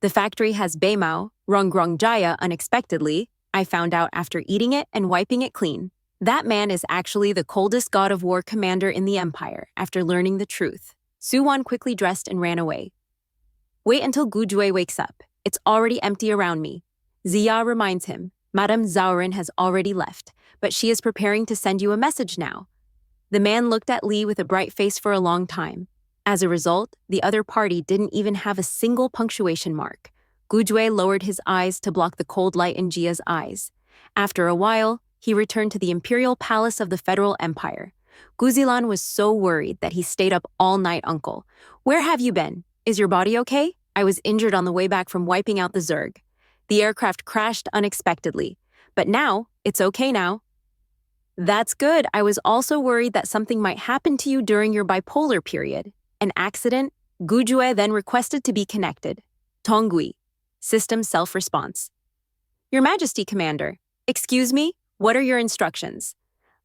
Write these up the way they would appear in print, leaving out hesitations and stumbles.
The factory has Beimao, Ronggrongjaya unexpectedly, I found out after eating it and wiping it clean. That man is actually the coldest god of war commander in the empire, after learning the truth. Suwon quickly dressed and ran away. Wait until Gujue wakes up. It's already empty around me. Ziya reminds him, Madame Zhaoren has already left, but she is preparing to send you a message now. The man looked at Li with a bright face for a long time. As a result, the other party didn't even have a single punctuation mark. Gujue lowered his eyes to block the cold light in Jia's eyes. After a while, he returned to the imperial palace of the Federal Empire. Guzilan was so worried that he stayed up all night. Uncle, where have you been? Is your body okay? I was injured on the way back from wiping out the Zerg. The aircraft crashed unexpectedly, but now, it's okay now. That's good. I was also worried that something might happen to you during your bipolar period. An accident? Gujue then requested to be connected. Tongui. System self-response. Your Majesty, Commander. Excuse me? What are your instructions?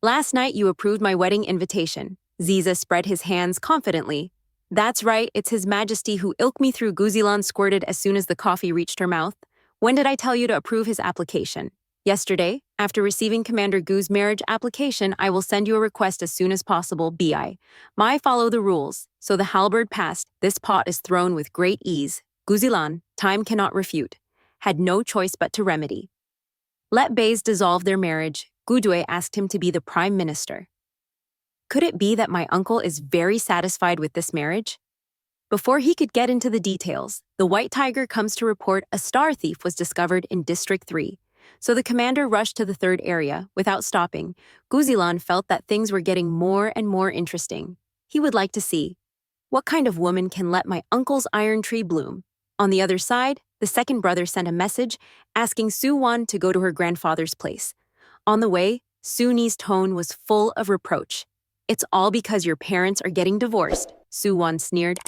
Last night you approved my wedding invitation. Ziza spread his hands confidently. That's right, it's His Majesty who ilked me through. Guzilan squirted as soon as the coffee reached her mouth. When did I tell you to approve his application? Yesterday, after receiving Commander Gu's marriage application, I will send you a request as soon as possible, Bi. My follow the rules. So the halberd passed. This pot is thrown with great ease. Guzilan, time cannot refute, had no choice but to remedy. Let Bays dissolve their marriage. Gudue asked him to be the prime minister. Could it be that my uncle is very satisfied with this marriage? Before he could get into the details, the White Tiger comes to report a star thief was discovered in District 3. So the commander rushed to the third area, without stopping. Guzilan felt that things were getting more and more interesting. He would like to see, what kind of woman can let my uncle's iron tree bloom? On the other side, the second brother sent a message asking Suwon to go to her grandfather's place. On the way, Suni's tone was full of reproach. It's all because your parents are getting divorced, Suwon sneered.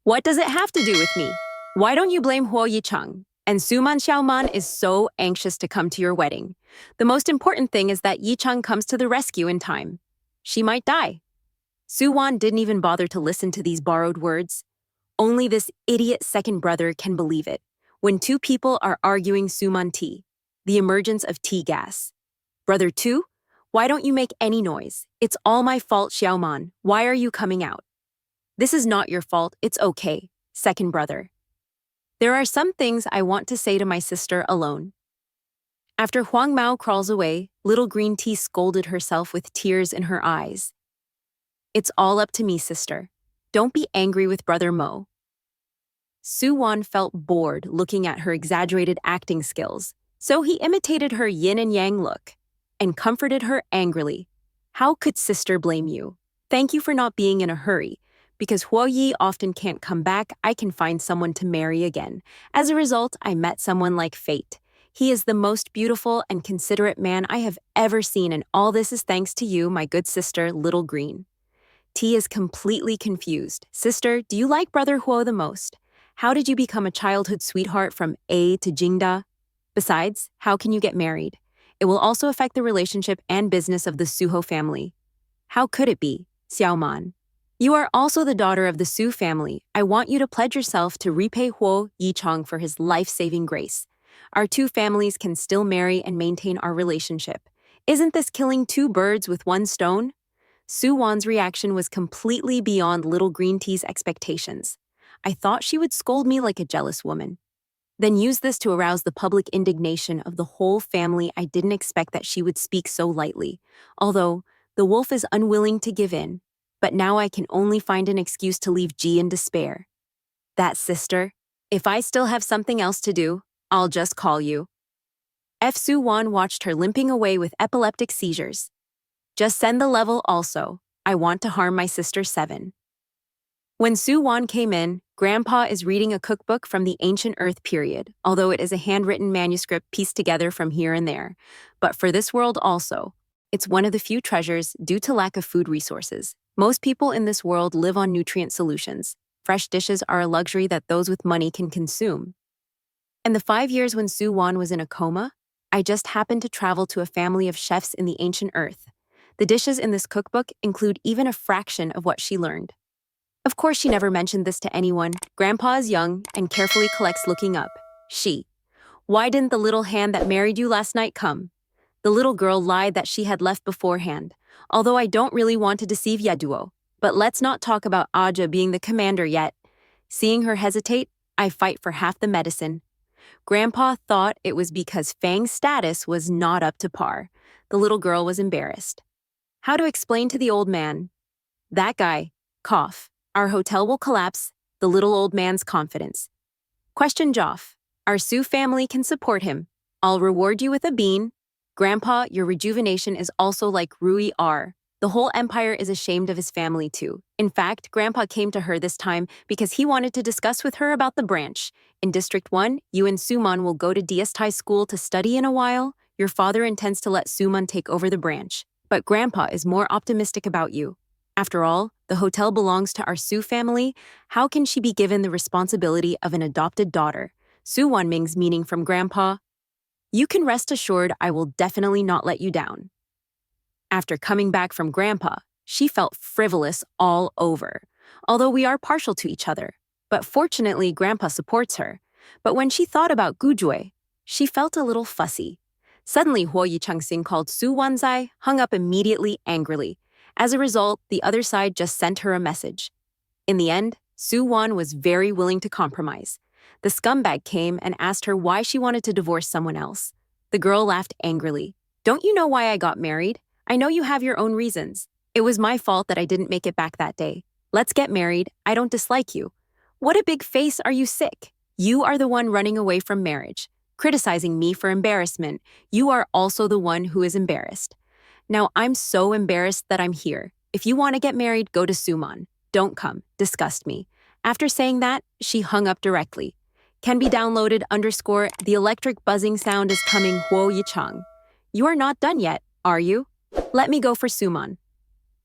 What does it have to do with me? Why don't you blame Huo Yicheng? And Suman Xiaoman is so anxious to come to your wedding. The most important thing is that Yicheng comes to the rescue in time. She might die. Suwon didn't even bother to listen to these borrowed words. Only this idiot second brother can believe it. When two people are arguing Suman tea, the emergence of tea gas. Brother 2, why don't you make any noise? It's all my fault, Xiaoman. Why are you coming out? This is not your fault, it's okay, second brother. There are some things I want to say to my sister alone. After Huang Mao crawls away, little green tea scolded herself with tears in her eyes. It's all up to me, sister. Don't be angry with brother Mo. Suwon felt bored looking at her exaggerated acting skills, so he imitated her yin and yang look and comforted her angrily. How could sister blame you? Thank you for not being in a hurry. Because Huo Yi often can't come back, I can find someone to marry again. As a result, I met someone like fate. He is the most beautiful and considerate man I have ever seen, and all this is thanks to you, my good sister, Little Green. T is completely confused. Sister, do you like brother Huo the most? How did you become a childhood sweetheart from A to Jingda? Besides, how can you get married? It will also affect the relationship and business of the Suho family. How could it be, Xiaoman? You are also the daughter of the Su family. I want you to pledge yourself to repay Huo Yicheng for his life-saving grace. Our two families can still marry and maintain our relationship. Isn't this killing two birds with one stone? Suwon's reaction was completely beyond Little Green Tea's expectations. I thought she would scold me like a jealous woman. Then use this to arouse the public indignation of the whole family. I didn't expect that she would speak so lightly. Although, the wolf is unwilling to give in. But now I can only find an excuse to leave Ji in despair. That sister, if I still have something else to do, I'll just call you. F. Suwon watched her limping away with epileptic seizures. Just send the level also. I want to harm my sister 7. When Suwon came in, Grandpa is reading a cookbook from the ancient Earth period, although it is a handwritten manuscript pieced together from here and there. But for this world also, it's one of the few treasures due to lack of food resources. Most people in this world live on nutrient solutions. Fresh dishes are a luxury that those with money can consume. In the 5 years when Suwon was in a coma, I just happened to travel to a family of chefs in the ancient Earth. The dishes in this cookbook include even a fraction of what she learned. Of course, she never mentioned this to anyone. Grandpa is young and carefully collects looking up. Why didn't the little hand that married you last night come? The little girl lied that she had left beforehand, although I don't really want to deceive Yaduo. But let's not talk about Aja being the commander yet. Seeing her hesitate, I fight for half the medicine. Grandpa thought it was because Fang's status was not up to par. The little girl was embarrassed. How to explain to the old man? That guy, cough. Our hotel will collapse, the little old man's confidence. Question Joff. Our Sioux family can support him. I'll reward you with a bean. Grandpa, your rejuvenation is also like Rui R. The whole empire is ashamed of his family too. In fact, Grandpa came to her this time because he wanted to discuss with her about the branch. In District 1, you and Suman will go to Diastai School to study in a while. Your father intends to let Suman take over the branch. But Grandpa is more optimistic about you. After all, the hotel belongs to our Sioux family. How can she be given the responsibility of an adopted daughter? Su Wanming's meaning from Grandpa. You can rest assured I will definitely not let you down. After coming back from Grandpa, she felt frivolous all over, although we are partial to each other. But fortunately, Grandpa supports her. But when she thought about Gujue, she felt a little fussy. Suddenly, Huo Yichangsing called Su Wanzai, hung up immediately angrily. As a result, the other side just sent her a message. In the end, Su Wan was very willing to compromise. The scumbag came and asked her why she wanted to divorce someone else. The girl laughed angrily. Don't you know why I got married? I know you have your own reasons. It was my fault that I didn't make it back that day. Let's get married. I don't dislike you. What a big face, are you sick? You are the one running away from marriage, criticizing me for embarrassment. You are also the one who is embarrassed. Now I'm so embarrassed that I'm here. If you want to get married, go to Suman. Don't come. Disgust me. After saying that, she hung up directly. Can be downloaded _ the electric buzzing sound is coming Huo Yichang. You are not done yet, are you? Let me go for Suman.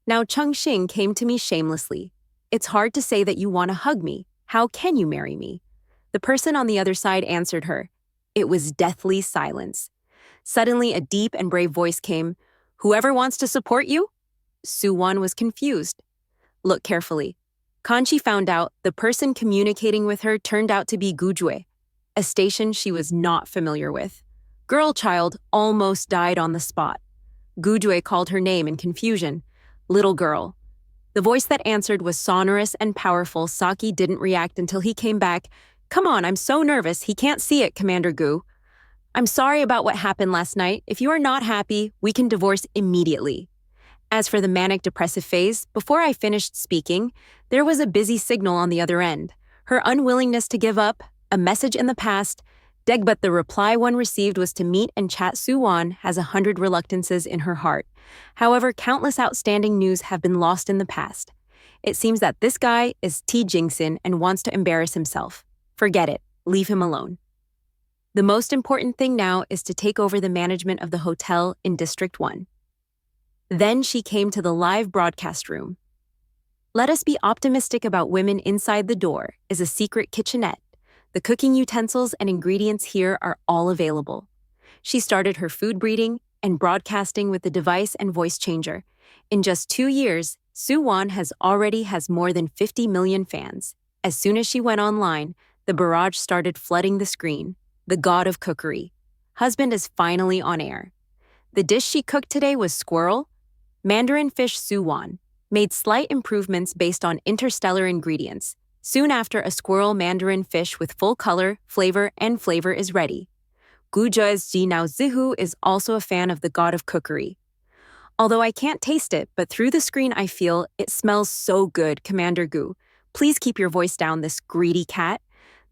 Now Cheng Xing came to me shamelessly. It's hard to say that you want to hug me. How can you marry me? The person on the other side answered her. It was deathly silence. Suddenly a deep and brave voice came. Whoever wants to support you? Su Wan was confused. Look carefully. Kanchi found out the person communicating with her turned out to be Gujue, a station she was not familiar with. Girl child almost died on the spot. Gujue called her name in confusion. Little girl. The voice that answered was sonorous and powerful. Saki didn't react until he came back. Come on, I'm so nervous. He can't see it, Commander Gu. I'm sorry about what happened last night. If you are not happy, we can divorce immediately. As for the manic-depressive phase, before I finished speaking, there was a busy signal on the other end. Her unwillingness to give up, a message in the past, but the reply one received was to meet and chat. Su Wan has 100 reluctances in her heart. However, countless outstanding news have been lost in the past. It seems that this guy is T. Jingsin and wants to embarrass himself. Forget it. Leave him alone. The most important thing now is to take over the management of the hotel in District 1. Then she came to the live broadcast room. Let us be optimistic about women inside the door is a secret kitchenette. The cooking utensils and ingredients here are all available. She started her food breeding and broadcasting with the device and voice changer. In just 2 years, Su Wan already has more than 50 million fans. As soon as she went online, the barrage started flooding the screen. The god of cookery. Husband is finally on air. The dish she cooked today was squirrel, Mandarin fish Su Wan, made slight improvements based on interstellar ingredients. Soon after, a squirrel Mandarin fish with full color, flavor is ready. Gujue's Jinao Zihu is also a fan of the god of cookery. Although I can't taste it, but through the screen I feel it smells so good, Commander Gu. Please keep your voice down, this greedy cat.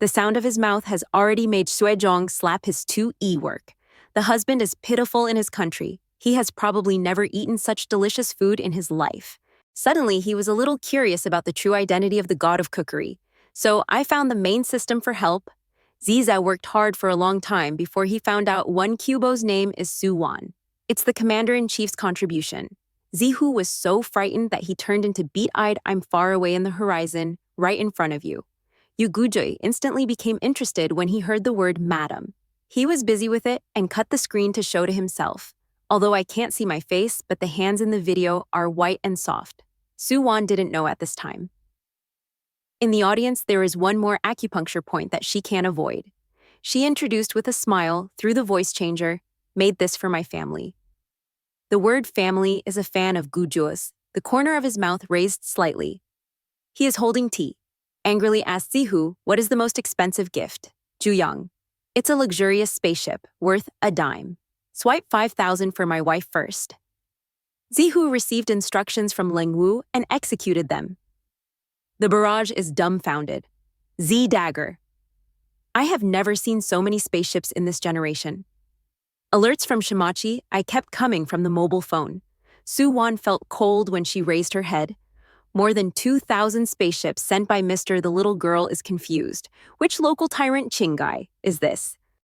The sound of his mouth has already made Suezhong slap his 2E work. The husband is pitiful in his country. He has probably never eaten such delicious food in his life. Suddenly, he was a little curious about the true identity of the god of cookery. So I found the main system for help. Ziza worked hard for a long time before he found out one Cubo's name is Su Wan. It's the commander-in-chief's contribution. Zihu was so frightened that he turned into beat-eyed I'm far away in the horizon, right in front of you. Yu Gujui instantly became interested when he heard the word madam. He was busy with it and cut the screen to show to himself. Although I can't see my face, but the hands in the video are white and soft. Su Wan didn't know at this time. In the audience, there is one more acupuncture point that she can't avoid. She introduced with a smile, through the voice changer, made this for my family. The word family is a fan of Guju's, the corner of his mouth raised slightly. He is holding tea. Angrily asked Zihu, what is the most expensive gift? Juyang. It's a luxurious spaceship, worth a dime. Swipe 5,000 for my wife first. Zihu received instructions from Ling Wu and executed them. The barrage is dumbfounded. Z-Dagger. I have never seen so many spaceships in this generation. Alerts from Shimachi, I kept coming from the mobile phone. Su Wan felt cold when she raised her head. More than 2,000 spaceships sent by Mr. The little girl is confused. Which local tyrant Chingai is this?